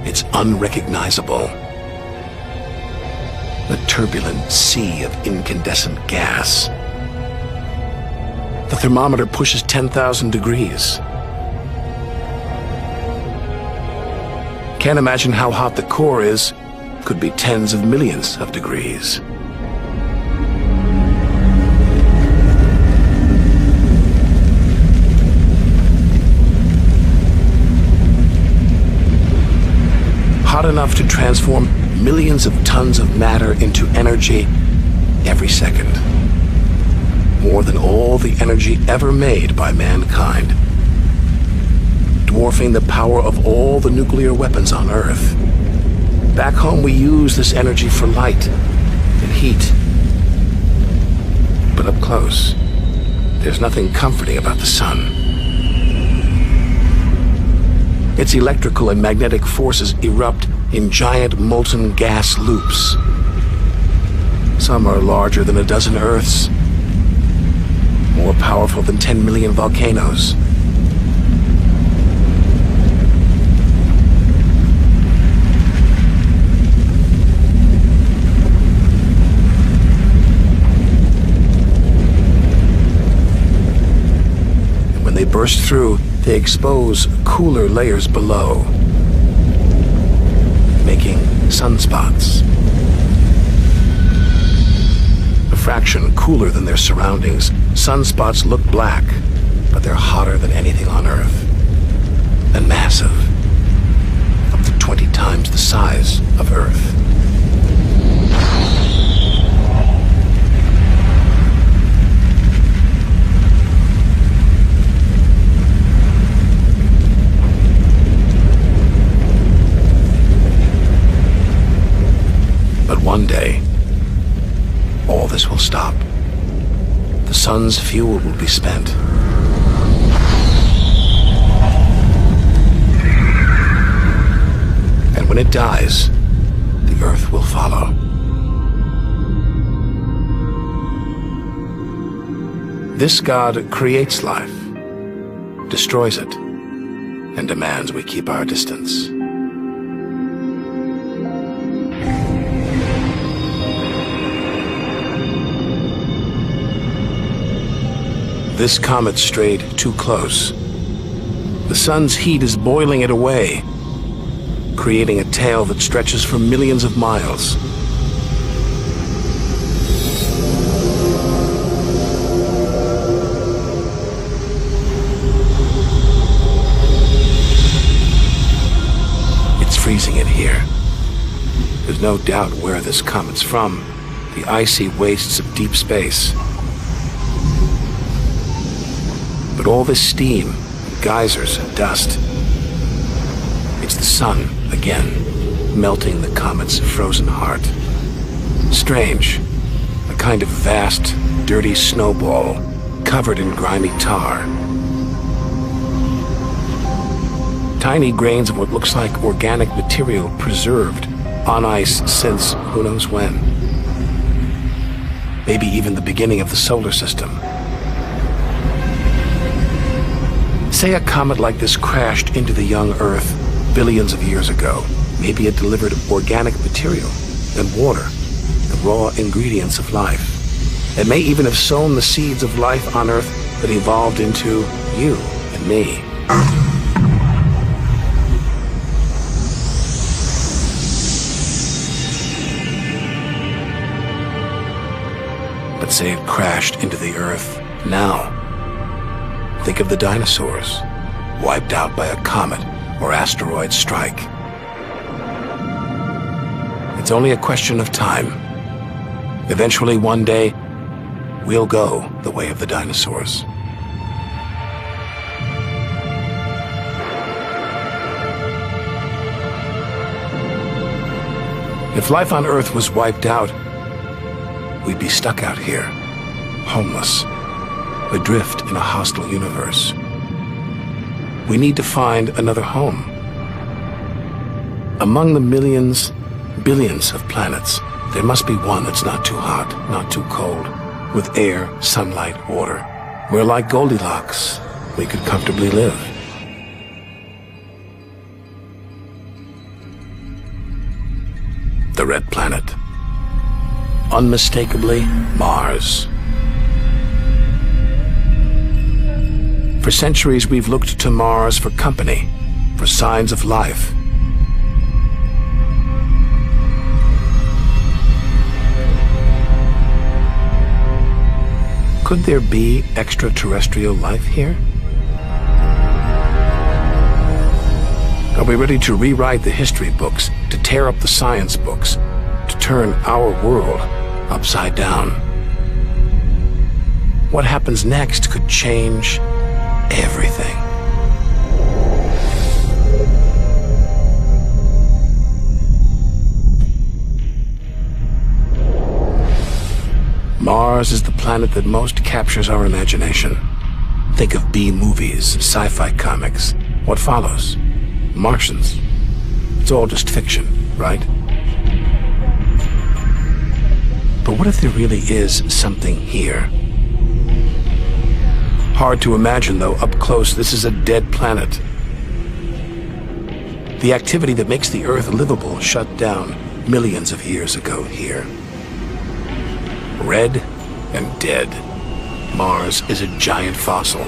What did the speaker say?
It's unrecognizable. A turbulent sea of incandescent gas. The thermometer pushes 10,000 degrees. Can't imagine how hot the core is. Could be tens of millions of degrees. Hot enough to transform millions of tons of matter into energy every second. More than all the energy ever made by mankind. Dwarfing the power of all the nuclear weapons on Earth. Back home we use this energy for light and heat. But up close, there's nothing comforting about the sun. Its electrical and magnetic forces erupt in giant molten gas loops. Some are larger than a dozen Earths, more powerful than 10 million volcanoes. And when they burst through, they expose cooler layers below, making sunspots. A fraction cooler than their surroundings, sunspots look black, but they're hotter than anything on Earth. And massive, up to 20 times the size of Earth. But one day, all this will stop. The sun's fuel will be spent. And when it dies, the Earth will follow. This God creates life, destroys it, and demands we keep our distance. This comet strayed too close. The sun's heat is boiling it away, creating a tail that stretches for millions of miles. It's freezing it here. There's no doubt where this comet's from, the icy wastes of deep space. But all this steam, geysers and dust, it's the sun again, melting the comet's frozen heart. Strange, a kind of vast, dirty snowball, covered in grimy tar. Tiny grains of what looks like organic material preserved on ice since who knows when. Maybe even the beginning of the solar system. Say a comet like this crashed into the young Earth billions of years ago. Maybe it delivered organic material and water, the raw ingredients of life. It may even have sown the seeds of life on Earth that evolved into you and me. But say it crashed into the Earth now. Think of the dinosaurs, wiped out by a comet or asteroid strike. It's only a question of time. Eventually, one day, we'll go the way of the dinosaurs. If life on Earth was wiped out, we'd be stuck out here, homeless. Adrift in a hostile universe. We need to find another home. Among the millions, billions of planets, there must be one that's not too hot, not too cold, with air, sunlight, water. Where, like Goldilocks, we could comfortably live. the red planet. Unmistakably, Mars. For centuries, we've looked to Mars for company, for signs of life. Could there be extraterrestrial life here? Are we ready to rewrite the history books, to tear up the science books, to turn our world upside down? What happens next could change everything. Mars is the planet that most captures our imagination. Think of B-movies, sci-fi comics. What follows? Martians. It's all just fiction, right? But what if there really is something here? Hard to imagine, though. Up close, this is a dead planet. The activity that makes the Earth livable shut down millions of years ago here. Red and dead. Mars is a giant fossil.